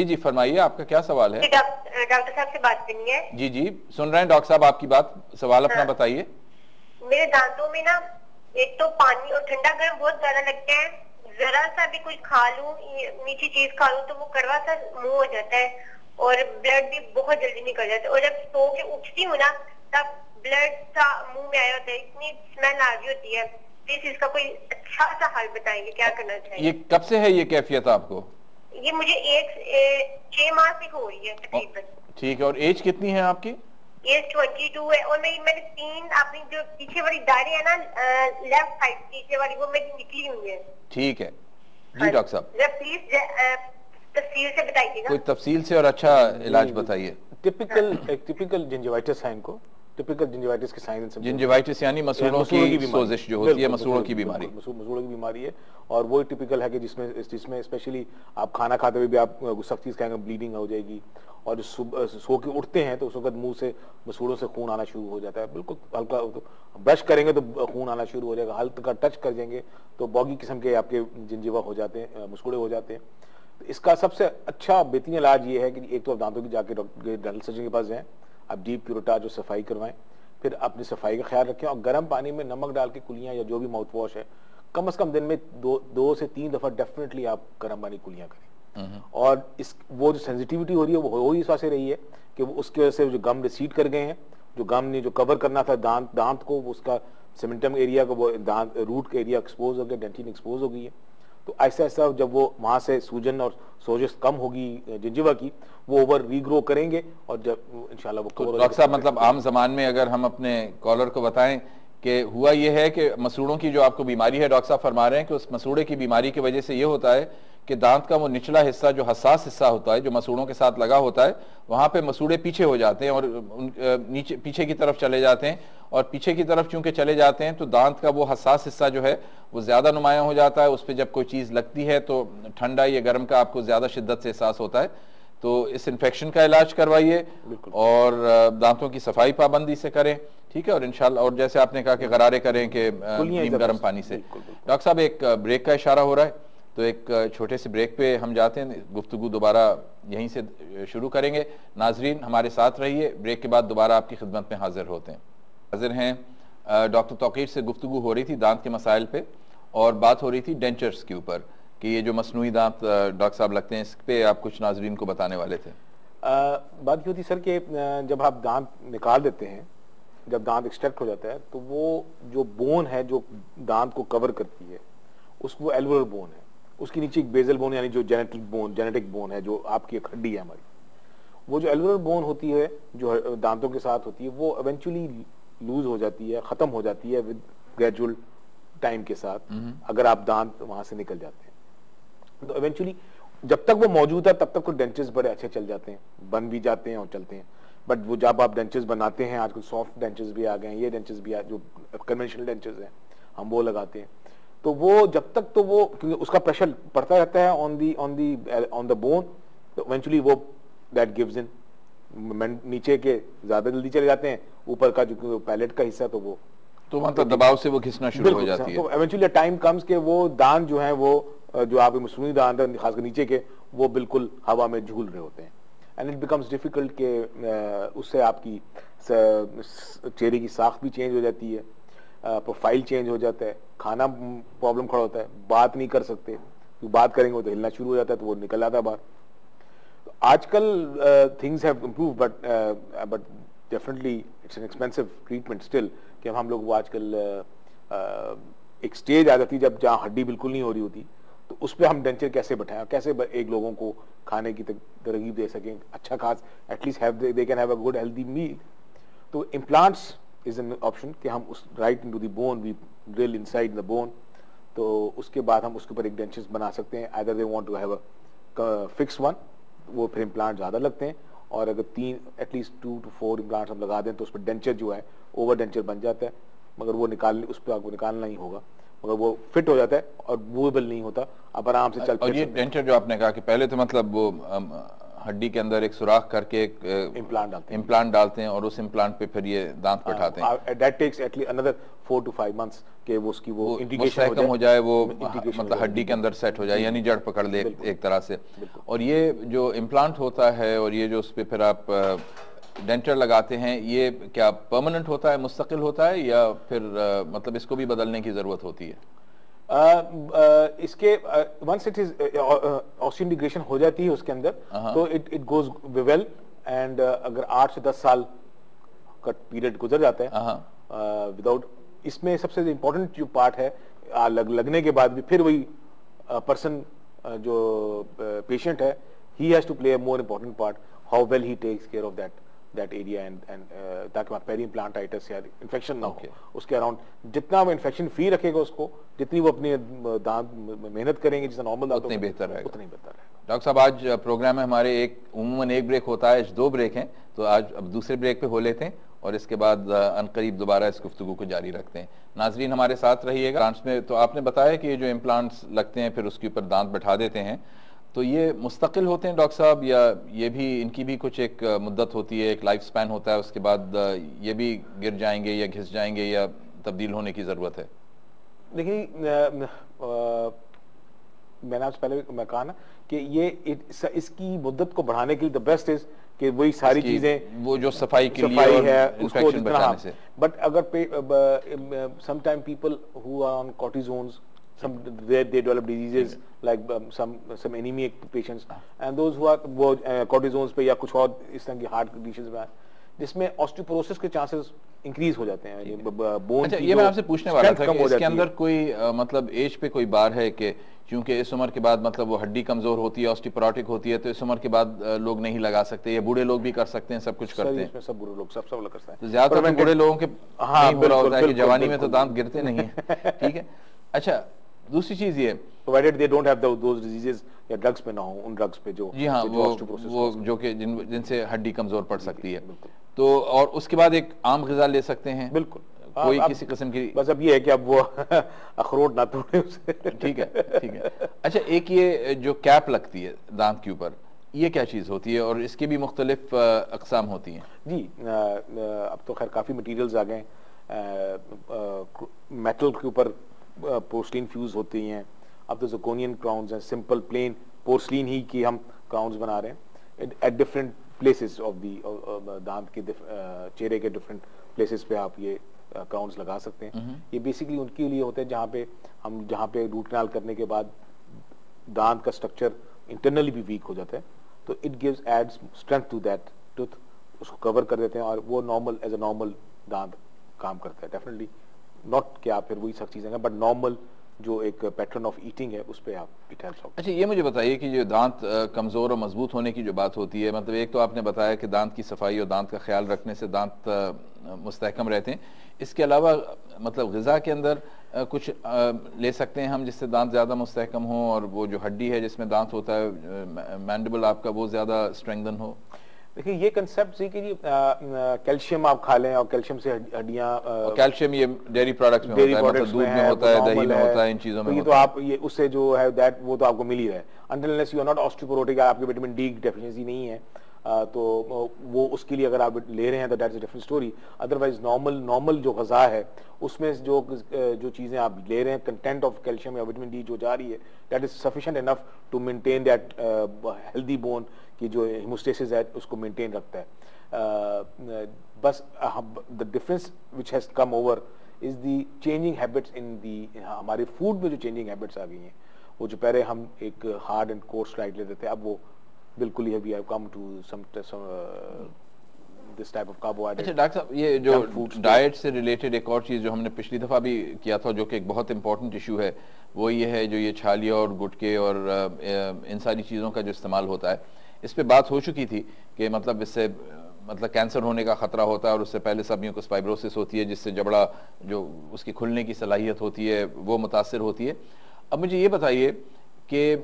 जी जी फरमाइए, आपका क्या सवाल है? डॉक्टर साहब से बात करनी है। जी जी सुन रहे हैं डॉक्टर साहब आपकी बात, सवाल अपना बताइए। मेरे दांतों में ना एक तो पानी और ठंडा गर्म बहुत ज्यादा लगता है, जरा सा भी कुछ खा लूं, मीठी चीज खा लूं तो वो कड़वा सा मुंह हो जाता है और ब्लड भी बहुत जल्दी निकल जाता है, और जब सो के उठती हूँ ना तब ब्लड सा मुंह में आया होता है, इतनी स्मेल आ रही होती है। प्लीज इसका कोई अच्छा सा हल बताएंगे, क्या करना चाहिए? ये कब से है ये कैफियत आपको? ये मुझे 6 माह से हो रही है तकरीबन। ठीक है, और एज कितनी है आपकी? एज 22 है, और मैंने 3 अपनी जो पीछे वाली दाढ़ी है ना लेफ्ट साइड पीछे वाली, वो मेरी निकली हुई है। ठीक है जी डॉक्टर साहब, प्लीज तफसील से बताइएगा। कोई तफसील से और अच्छा इलाज बताइए। टिपिकल जिंजिवाइटिस है इनको, टिपिकल जिंजिवाइटिस के साइंस। जिंजिवाइटिस यानी मसूड़ों की सोजिश जो होती है, मसूड़ों की बीमारी, मसूड़ों की बीमारी है। और वो टिपिकल है कि जिसमें स्पेशली आप खाना खाते हुए भी आप सख्त चीज खाएंगे ब्लीडिंग हो जाएगी, और सो के उठते हैं तो उस वक्त मुंह से मसूड़ों से खून आना शुरू हो जाता है। बिल्कुल हल्का ब्रश करेंगे तो खून आना शुरू हो जाएगा, हल्का टच कर देंगे तो बॉगी किस्म के आपके जिंजिवा हो जाते हैं, मसूड़े हो जाते हैं। तो इसका सबसे अच्छा बेहतरीन इलाज ये है कि एक तो आप दांतों की जाके डेंटल सर्जन के पास जाएं, आप डीप क्यूरेटाज जो सफाई करवाएं, फिर अपनी सफाई का ख्याल रखें, और गर्म पानी में नमक डाल के कुलियां या जो भी माउथ वॉश है कम से कम दिन में 2 से 3 दफा डेफिनेटली आप गर्म पानी कुलियां करें। और इस वो जो सेंसिटिविटी हो रही है वो हो ही इस वजह से रही है कि वो उसकी वजह से जो गम रिसीड कर गए हैं, जो गम ने जो कवर करना था दांत को, उसका सिमेंटम एरिया को, वो दांत रूट का एरिया एक्सपोज हो गया, डेंटिन एक्सपोज हो गई है। तो ऐसा ऐसा जब वो वहां से सूजन और सोजिश कम होगी जिंजिवा की, वो ओवर रीग्रो करेंगे और जब इंशाल्लाह वो कवर। डॉक्टर साहब मतलब आम जमान में अगर हम अपने कॉलर को बताएं कि हुआ ये है कि मसूड़ों की जो आपको बीमारी है, डॉक्टर साहब फरमा रहे हैं कि उस मसूड़े की बीमारी की वजह से ये होता है कि दांत का वो निचला हिस्सा जो हसास हिस्सा होता है, जो मसूड़ों के साथ लगा होता है, वहां पे मसूड़े पीछे हो जाते हैं और नीचे पीछे की तरफ चले जाते हैं, और पीछे की तरफ चूंकि चले जाते हैं तो दांत का वो हसास हिस्सा जो है वो ज्यादा नुमायां हो जाता है। उस पर जब कोई चीज लगती है तो ठंडा या गर्म का आपको ज्यादा शिद्दत से एहसास होता है। तो इस इन्फेक्शन का इलाज करवाइए और दांतों की सफाई पाबंदी से करें, ठीक है, और इंशाल्लाह, और जैसे आपने कहा कि गरारे करें कि नीम गर्म पानी से। डॉक्टर साहब एक ब्रेक का इशारा हो रहा है, तो एक छोटे से ब्रेक पे हम जाते हैं, गुफ्तगू दोबारा यहीं से शुरू करेंगे। नाजरीन हमारे साथ रहिए, ब्रेक के बाद दोबारा आपकी खिदमत में हाजिर होते हैं। हाजिर हैं डॉक्टर तौकीर से गुफ्तगू हो रही थी दांत के मसाइल पे, और बात हो रही थी डेंचर्स के ऊपर कि ये जो मसनूई दांत डॉक्टर साहब लगते हैं, इस पे आप कुछ नाजरीन को बताने वाले थे। बात ये होती सर कि जब आप दांत निकाल देते हैं, जब दांत एक्सट्रैक्ट हो जाता है तो वो जो बोन है जो दांत को कवर करती है उसको एल्वुलर बोन है, उसके नीचे एक बेजल बोन यानी जो जेनेटिक बोन है जो आपकी एक हड्डी है हमारी, वो जो एल्वुलर बोन होती है जो दांतों के साथ होती है वो इवेंचुअली लूज हो जाती है, खत्म हो जाती है विद ग्रेजुअल टाइम के साथ, अगर आप दांत वहां से निकल जाते हैं। तो इवेंचुअली जब तक वो मौजूद है तब तक तो डेंचर्स बड़े अच्छे चल जाते हैं, बन भी जाते हैं और चलते हैं। बट वो जब आप डेंचर्स बनाते हैं, आजकल सॉफ्ट डेंचर्स भी आ गए हैं, ये डेंचर्स भी जो कन्वेंशनल डेंचर्स हैं हम वो लगाते हैं, तो वो जब तक तो वो क्योंकि उसका प्रेशर पड़ता रहता है ऑन द बोन, तो इवेंचुअली वो दैट गिव्स इन, नीचे के ज्यादा जल्दी चले जाते हैं, ऊपर का जो पैलेट का हिस्सा तो वो तो मतलब दबाव से वो घिसना शुरू हो जाती है। तो इवेंचुअली टाइम कम्स के वो दांत जो है वो जो आप मसूनी दांत है खासकर नीचे के, वो बिल्कुल हवा में झूल रहे होते हैं, एंड इट बिकम्स डिफिकल्ट के उससे आपकी चेहरे की साख भी चेंज हो जाती है, प्रोफाइल चेंज हो जाता है, खाना प्रॉब्लम खड़ा होता है, बात नहीं कर सकते, बात करेंगे तो हिलना शुरू हो जाता है तो वो निकल आता है बाहर। तो आजकल things have improve but definitely it's an expensive treatment still, कि हम लोग वो आजकल एक स्टेज आ जाती है जब जहाँ हड्डी बिल्कुल नहीं हो रही होती, तो उस पर हम डेंचर कैसे बैठाएं, कैसे एक लोगों को खाने की तरगीब दे सकें, अच्छा खास at least they can have a good healthy meal. तो इम्प्लांट्स इज एन ऑप्शन कि हम उस right into the bone we drill inside the bone, तो उसके बाद हम उसके ऊपर एक डेंचर्स बना सकते हैं। Either they want to have a fix one, वो फिर इम्प्लांट ज्यादा लगते हैं, और अगर 3 एटलीस्ट 2 to 4 इम्प्लांट्स हम लगा दें तो उस पर डेंचर जो है ओवर डेंचर बन जाता है, मगर वो उस पर आपको निकालना ही होगा, मगर वो फिट हो जाता है और मूवेबल नहीं होता, आप आराम से चल। और ये डेंचर जो आपने कहा कि पहले तो मतलब वो हड्डी के अंदर एक सुराख करके एक इम्प्लांट डालते हैं और उस इम्प्लांट पे फिर ये दांत बैठाते हैं। That takes at least another 4 to 5 months के वो उसकी वो इंटीग्रेशन हो जाए, वो मतलब हड्डी के अंदर सेट हो जाए, यानी जड़ पकड़ ले एक तरह से। और ये जो इम्प्लांट होता है और ये जो उस पर फिर आप डेंटर लगाते हैं, ये क्या परमानेंट होता है, मुस्तकिल होता है, या फिर मतलब इसको भी बदलने की जरूरत होती है? इसके वंस इट इज ऑस्टियोइंटीग्रेशन हो जाती है उसके अंदर, तो इट गोज वेल। एंड अगर 8 से 10 साल का पीरियड गुजर जाता है विदाउट, इसमें सबसे इम्पोर्टेंट जो पार्ट है लगने के बाद भी फिर वही पर्सन जो पेशेंट है, he has to play a more important part, how well he takes care of that area and ताकि वहाँ पेरी इम्प्लांटाइटिस या इन्फेक्शन ना हो उसके अराउंड। जितना वो इन्फेक्शन फ्री रखेगा उसको, जितनी वो अपनी दांत मेहनत करेंगे जितना नॉर्मल, उतनी बेहतर है, उतनी बेहतर है। डॉक्टर साहब, आज प्रोग्राम में हमारे उम्मन एक ब्रेक होता है, आज 2 ब्रेक हैं, तो आज अब दूसरे ब्रेक पे हो लेते हैं और इसके बाद अनकरीब दोबारा इस गुफ्तगू को जारी रखते हैं। नाजरीन हमारे साथ रहिएगा। प्लांट्स में तो आपने बताया कि ये जो इम्प्लांट्स लगते हैं फिर उसके ऊपर दांत बैठा देते हैं, तो ये मुस्तकिल होते हैं डॉक्टर साहब, या ये भी इनकी भी कुछ एक मुद्दत होती है, एक लाइफ स्पैन होता है, उसके बाद ये भी गिर जाएंगे या घिस जाएंगे या तब्दील होने की जरूरत है? देखिए, मैंने आपसे पहले मैं कहा ना कि ये इसकी मुद्दत को बढ़ाने के लिए द बेस्ट इज कि वही सारी चीजें, वो जो सफाई के लिए है उसको बचाने से। बट अगर sometime people who are on cortisones, they develop diseases like some anemic patients, and those who are वो cortisones पे या कुछ और इस तरह की हार्ट कंडीशंस में जिसमें ऑस्टियोपोरोसिस के चांसेस इंक्रीज हो जाते हैं। बोन अच्छा, ये मैं आपसे पूछने वाला था कि इसके अंदर कोई मतलब एज पे कोई बार है कि क्योंकि इस उम्र के बाद मतलब वो हड्डी कमजोर होती है, ऑस्टियोपोरोटिक होती है, तो इस उम्र के बाद लोग नहीं लगा सकते, या बूढ़े लोग भी कर सकते हैं, सब कुछ करते हैं? सब बूढ़े लोग सब लोग करते हैं, ज्यादातर बूढ़े लोगों के नहीं हो रहा होता है कि जवानी में तो दांत गिरते नहीं है। ठीक है। अच्छा, दूसरी चीज ये, provided they don't have those diseases या ड्रग्स पे ना हो, उन ड्रग्स पे जो, जी हाँ, वो जो कि जिनसे हड्डी कमजोर पड़ सकती है, तो और उसके बाद एक आम ग़िज़ा ले सकते हैं? बिल्कुल, कोई किसी किस्म की, बस अब ये है कि अब वो अखरोट ना तोड़े उसे। ठीक है, ठीक है। अच्छा, एक ये जो कैप लगती है दांत के ऊपर, ये क्या चीज होती है और इसकी भी मुख्तलिफ अक़साम होती हैं? जी, अब तो खैर काफी मटीरियल्स आ गए, मेटल के ऊपर पोर्सलिन फ्यूज होती हैं, अब तो ज़िरकोनियन क्राउन्स हैं, सिंपल प्लेन पोर्सलिन ही की हम क्राउन्स बना रहे हैं at different places of the दांत के चेहरे के डिफरेंट प्लेसेस पे आप ये क्राउन्स लगा सकते हैं। ये बेसिकली उनके लिए होते हैं जहाँ पे रूट कैनाल करने के बाद दांत का स्ट्रक्चर इंटरनली भी वीक हो जाता है, तो it gives adds strength to that tooth, उसको कवर कर देते हैं और वो नॉर्मल एज अ नॉर्मल दांत काम करता है। डेफिनेटली नॉट कि आप फिर वही सब चीजें हैं, बट नॉर्मल जो एक पैटर्न ऑफ ईटिंग है उस पे आप इट हेल्प्स आउट। अच्छा, ये मुझे बताइए कि जो दांत कमजोर और मजबूत होने की जो बात होती है, मतलब एक तो आपने बताया कि दांत की सफाई और दांत का ख्याल रखने से दांत मुस्तहकम रहते हैं, इसके अलावा मतलब ग़िज़ा के अंदर कुछ ले सकते हैं हम जिससे दांत ज़्यादा मुस्तहकम हो और वो जो हड्डी है जिसमें दांत होता है मैंडिबल आपका, वो ज़्यादा स्ट्रेंथन हो? देखिए, ये कंसेप्ट है कि कैल्शियम आप खा लें और कैल्शियम से हड्डियां, कैल्शियम ये डेयरी प्रोडक्ट्स में होता है, मतलब दूध में होता है, दही में होता है, इन चीजों में, तो आप ये उससे जो है दैट वो तो आपको मिल ही रहा है। Until unless you are not osteoporotic, आपके विटामिन डी की डेफिशिएंसी नहीं है, तो वो उसके लिए अगर आप ले रहे हैं तो that's a different story. Otherwise normal जो ग़िज़ा है उसमें जो चीजें आप ले रहे हैं, कंटेंट ऑफ कैल्शियम या विटामिन डी जो जा रही है, that is sufficient enough to maintain that healthy bone की जो हेमोस्टेसिस है उसको मेंटेन रखता है। बस the difference which has come over is the changing habits in the, हमारे फूड में जो चेंजिंग हैबिट्स आ गई हैं, वो जो पहले हम एक हार्ड एंड कोर्स डाइट लेते थे, अब वो बिल्कुल ही we have come to some this type of carbohydrate. अच्छा डॉक्टर साहब, ये जो डाइट से रिलेटेड एक और चीज़ जो हमने पिछली दफ़ा भी किया था, जो कि एक बहुत इंपॉर्टेंट इशू है, वो ये है जो ये छालिया और गुटके और इन सारी चीज़ों का जो इस्तेमाल होता है, इस पर बात हो चुकी थी कि मतलब इससे मतलब कैंसर होने का ख़तरा होता है और उससे पहले सभी को फाइब्रोसिस होती है, जिससे जबड़ा जो उसकी खुलने की सलाहियत होती है वो मुतासर होती है। अब मुझे ये बताइए कि